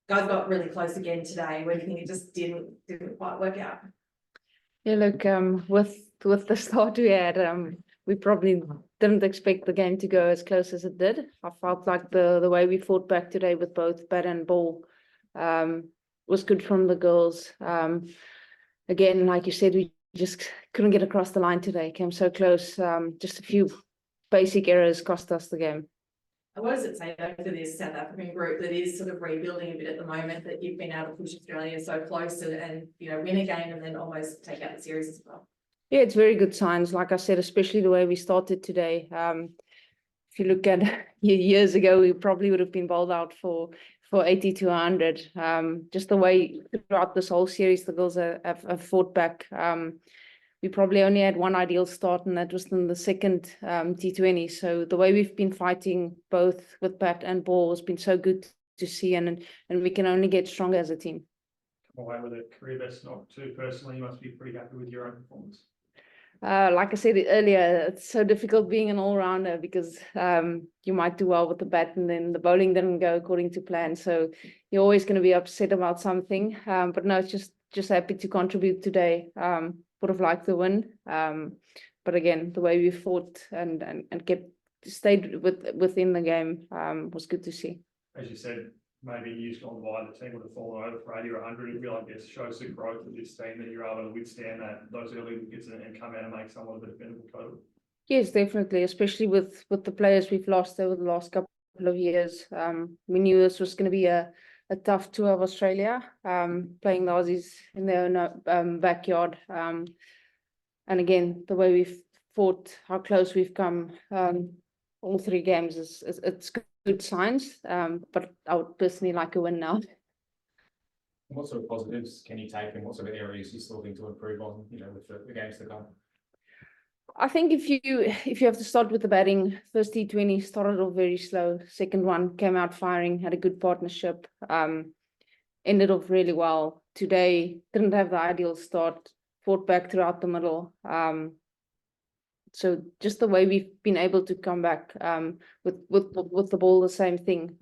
guys got really close again today. Where do you think it just didn't quite work out? Yeah, look, with the start we had, we probably didn't expect the game to go as close as it did. I felt like the way we fought back today with both bat and ball was good from the girls. Again, like you said, we just couldn't get across the line today. Came so close. Just a few basic errors cost us the game. And what does it say though for this South African group that is sort of rebuilding a bit at the moment, that you've been able to push Australia so close and you know, win a game and then almost take out the series as well? Yeah, it's very good signs. Like I said, especially the way we started today. If you look at years ago, we probably would have been bowled out for 80 to 100. Just the way throughout this whole series, the girls have fought back. We probably only had one ideal start, and that was in the second T20. So the way we've been fighting both with bat and ball has been so good to see, and we can only get stronger as a team. Come away with a career best, not too personally. You must be pretty happy with your own performance. Like I said earlier, it's so difficult being an all-rounder because you might do well with the bat and then the bowling didn't go according to plan. So you're always going to be upset about something. But no, it's just happy to contribute today. Would have liked the win. But again, the way we fought and stayed within the game was good to see. As you said, maybe years gone by, the team would have fallen over for 80 or 100. It really, I guess, shows the growth of this team that you're able to withstand those early wickets and come out and make someone a bit of a total. Yes, definitely, especially with the players we've lost over the last couple of years. We knew this was going to be a tough tour of Australia, playing the Aussies in their own backyard. And again, the way we've fought, how close we've come, all three games it's good signs, but I would personally like a win now. What sort of positives can you take, and what sort of areas you still think to improve on, you know, with the games to come? I think if you have to start with the batting, first T20 started off very slow. Second one came out firing, had a good partnership, ended off really well. Today didn't have the ideal start, fought back throughout the middle. So just the way we've been able to come back with the ball, the same thing.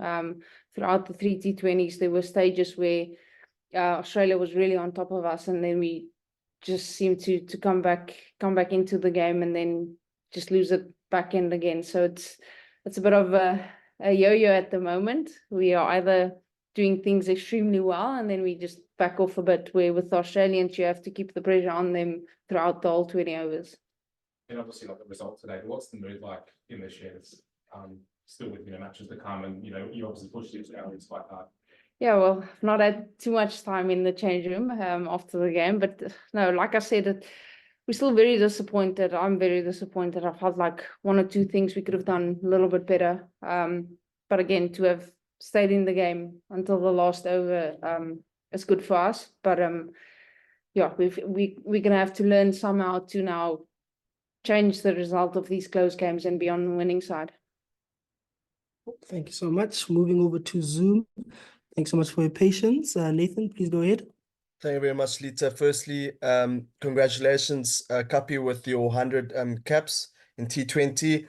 Throughout the three T20s, there were stages where Australia was really on top of us, and then we just seemed to come back into the game and then just lose it back end again. So it's a bit of a yo-yo at the moment. We are either doing things extremely well and then we just back off a bit, where with the Australians you have to keep the pressure on them throughout the whole 20 overs. And obviously not the result today, but what's the mood like in the shares? Still with, you know, matches to come, and you know, you obviously pushed the Australians quite hard. Yeah, well, I've not had too much time in the change room after the game, but no, like I said, we're still very disappointed. I'm very disappointed. I felt like one or two things we could have done a little bit better. But again, to have stayed in the game until the last over is good for us. But yeah, we're gonna have to learn somehow to now change the result of these close games and be on the winning side. Thank you so much. Moving over to Zoom. Thanks so much for your patience. Nathan, please go ahead. Thank you very much, Lita. Firstly, congratulations, Kappy, with your 100 caps in T20.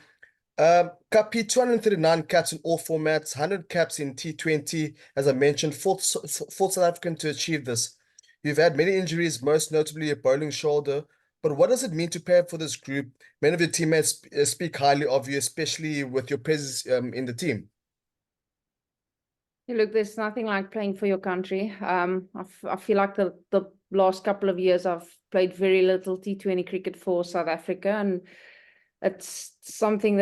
Kappy, 239 caps in all formats, 100 caps in T20. As I mentioned, fourth South African to achieve this. You've had many injuries, most notably a bowling shoulder. But what does it mean to prepare for this group? Many of your teammates speak highly of you, especially with your presence in the team. Look, there's nothing like playing for your country. I feel like the last couple of years I've played very little T20 cricket for South Africa, and it's something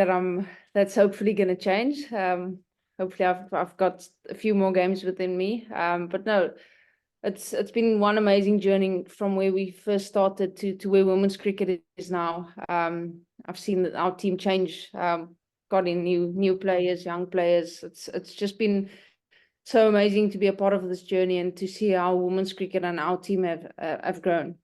that's hopefully going to change. Hopefully I've got a few more games within me. But no, it's been one amazing journey from where we first started to where women's cricket is now. I've seen our team change, got in new players, young players. It's just been so amazing to be a part of this journey and to see how women's cricket and our team have grown.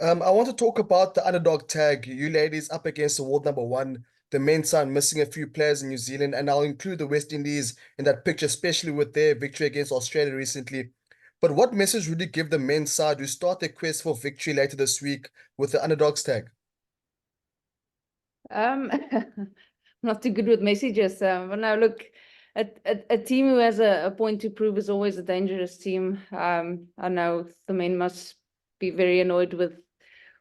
I want to talk about the underdog tag. You ladies up against the world #1. The men's side missing a few players in New Zealand, and I'll include the West Indies in that picture, especially with their victory against Australia recently. But what message would you give the men's side who start their quest for victory later this week with the underdogs tag? Not too good with messages, but no, look, a team who has a point to prove is always a dangerous team. I know the men must be very annoyed with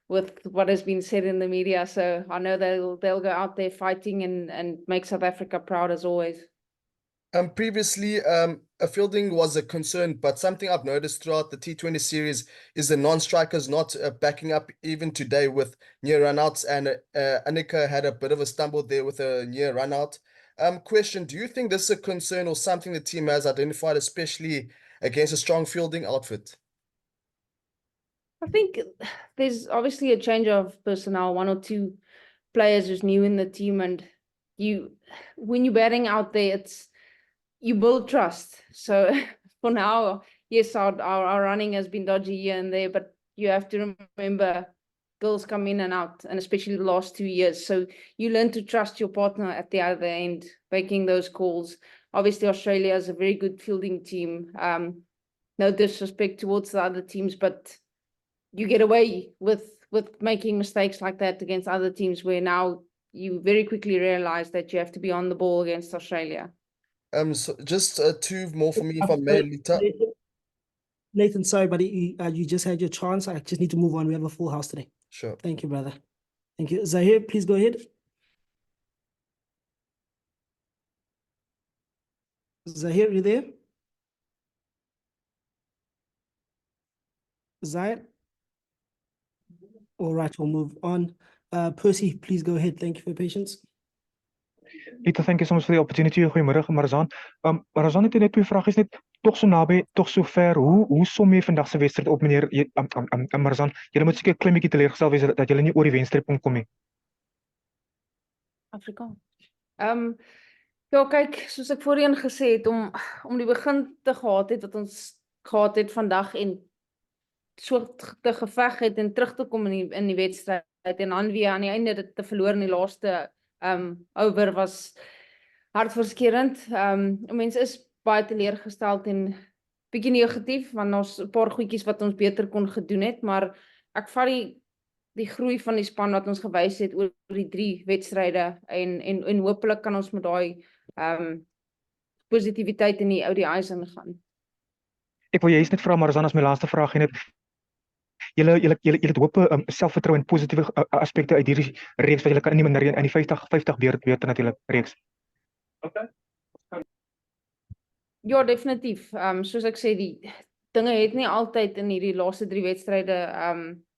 what has been said in the media. So I know they'll go out there fighting and make South Africa proud as always. Previously, a fielding was a concern, but something I've noticed throughout the T20 series is the non-strikers not backing up even today with near runouts, and Annika had a bit of a stumble there with a near runout. Question, do you think this is a concern or something the team has identified, especially against a strong fielding outfit? I think there's obviously a change of personnel, one or two players who's new in the team, and when you're batting out there, you build trust. So for now, yes, our running has been dodgy here and there, but you have to remember girls come in and out, and especially the last 2 years. So you learn to trust your partner at the other end, making those calls. Obviously, Australia is a very good fielding team. No disrespect towards the other teams, but you get away with making mistakes like that against other teams, where now you very quickly realize that you have to be on the ball against Australia. So just two more for me, if I may, Lita. Nathan, sorry, buddy, you just had your chance. I just need to move on. We have a full house today. Sure. Thank you, brother. Thank you. Zahir, please go ahead. Zahir, are you there? Zahir? All right, we'll move on. Percy, please go ahead. Thank you for your patience. Lita, thank you so much for the opportunity. Goeiemôre, Marizanne. Marizanne, het net twee vraagjes net toch so naby, toch so ver. Hoe som jy vandag se wedstryd op, meneer Marizanne? Jy moet seker 'n klein bietjie teleurgestel wees dat jy nie oor die wenstreep kon kom nie. Afrikaans. Ja, kyk, soos ek voorheen gesê het, om die begin te gehad het wat ons gehad het vandag en so te geveg het en terug te kom in die wedstryd en dan weer aan die einde dit te verloor in die laaste over was hartverskeurend. Mense is baie teleurgesteld en bietjie negatief, want ons 'n paar goedjies wat ons beter kon gedoen het, maar ek vat die groei van die span wat ons gewys het oor die 3 wedstryde en hopelik kan ons met daai positiwiteit in die ODI's ingaan. Ek wil juist net vra, Marizanne, as my laaste vraag en julle het hoop selfvertroue en positiewe aspekte uit hierdie reeks wat julle kan inneem in die 50 beurte natuurlik reeks. Okay. Ja, definitief. Soos ek sê, die dinge het nie altyd in hierdie laaste 3 wedstryde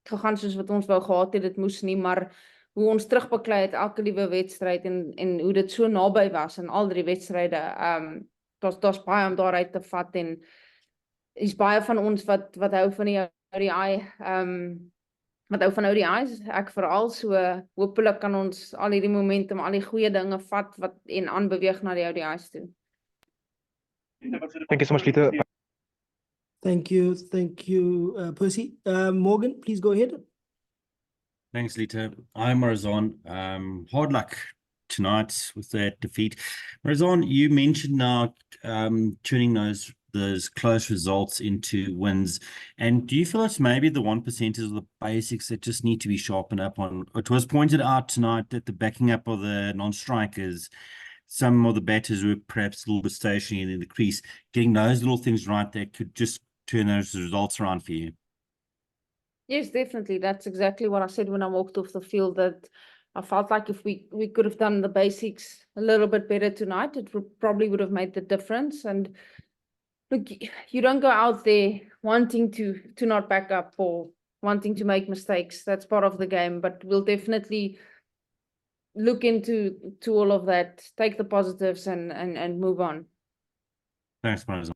gegaan soos wat ons wou gehad het, dit moes nie, maar hoe ons terugbeklei het elke liewe wedstryd en hoe dit so naby was in al 3 wedstryde, daar's baie om daaruit te vat en is baie van ons wat hou van die ODI, wat hou van ODI's, ek veral, so hopelik kan ons al hierdie momentum, al die goeie dinge vat en aanbeweeg na die ODI's toe. Thank you so much, Lita. Thank you, Percy. Morgan, please go ahead. Thanks, Lita. Hi, Marizanne. Hard luck tonight with that defeat. Marizanne, you mentioned now turning those close results into wins. And do you feel it's maybe the 1%ers of the basics that just need to be sharpened up on? It was pointed out tonight that the backing up of the non-strikers, some of the batters were perhaps a little bit stationary in the crease. Getting those little things right that could just turn those results around for you. Yes, definitely. That's exactly what I said when I walked off the field, that I felt like if we could have done the basics a little bit better tonight, it probably would have made the difference. And look, you don't go out there wanting to not back up or wanting to make mistakes. That's part of the game, but we'll definitely look into all of that, take the positives and move on. Thanks, Marizanne.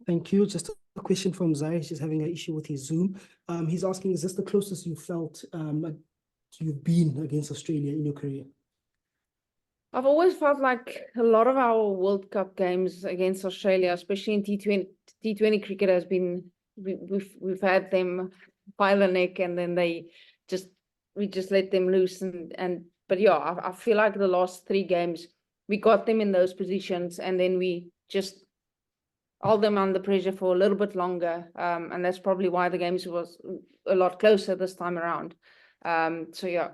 Thank you. Just a question from Zai. He's just having an issue with his Zoom. He's asking, is this the closest you felt you've been against Australia in your career? I've always felt like a lot of our World Cup games against Australia, especially in T20 cricket, has been, we've had them by the neck and then we just let them loose but yeah, I feel like the last 3 games we got them in those positions and then we just held them under pressure for a little bit longer, and that's probably why the games was a lot closer this time around. So yeah.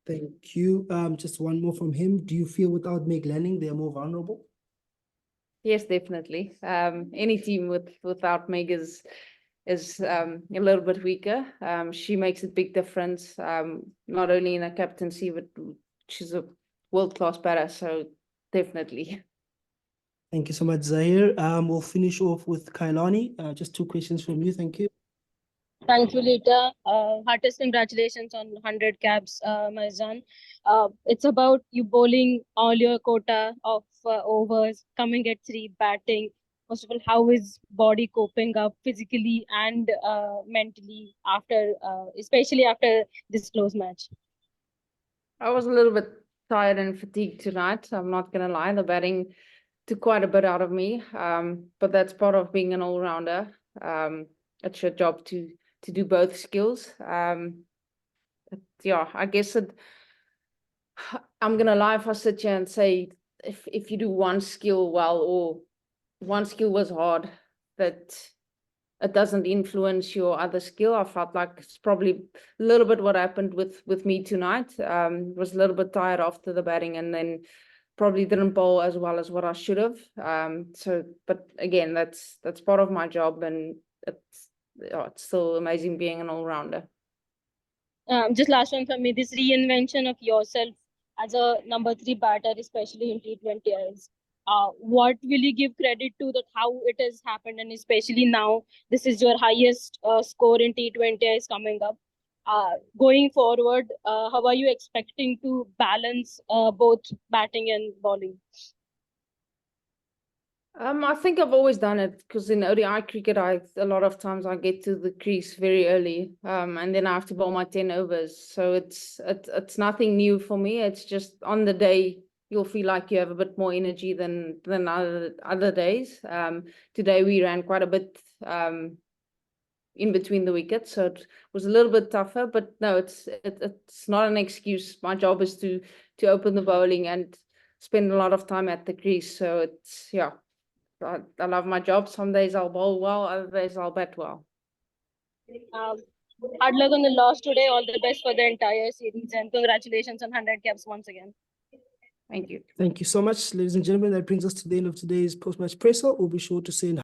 Thank you. Just one more from him. Do you feel without Meg Lanning, they're more vulnerable? Yes, definitely. Any team without Meg is a little bit weaker. She makes a big difference, not only in her captaincy, but she's a world-class batter, so definitely. Thank you so much, Zahir. We'll finish off with Kailani. Just 2 questions from you. Thank you. Thank you, Lita. Heartiest congratulations on 100 caps, Marizanne. It's about you bowling all your quota of overs, coming at 3, batting. First of all, how is body coping up physically and mentally after, especially after this close match? I was a little bit tired and fatigued tonight. I'm not gonna lie. The batting took quite a bit out of me. But that's part of being an all-rounder. It's your job to do both skills. Yeah, I guess I'm gonna lie if I sit here and say if you do one skill well or one skill was hard, that it doesn't influence your other skill. I felt like it's probably a little bit what happened with me tonight. Was a little bit tired after the batting and then probably didn't bowl as well as what I should have. But again, that's part of my job, and it's still amazing being an all-rounder. Just last one from me, this reinvention of yourself as a number 3 batter, especially in T20Is. What will you give credit to that how it has happened, and especially now this is your highest score in T20Is coming up. Going forward, how are you expecting to balance both batting and bowling? I think I've always done it because in ODI cricket, a lot of times I get to the crease very early, and then I have to bowl my 10 overs. So it's nothing new for me. It's just on the day you'll feel like you have a bit more energy than other days. Today we ran quite a bit in between the wickets, so it was a little bit tougher. But no, it's not an excuse. My job is to open the bowling and spend a lot of time at the crease. So it's I love my job. Some days I'll bowl well, other days I'll bat well. Hard luck on the loss today. All the best for the entire series, and congratulations on 100 caps once again. Thank you. Thank you so much, ladies and gentlemen. That brings us to the end of today's post-match presser. We'll be sure to send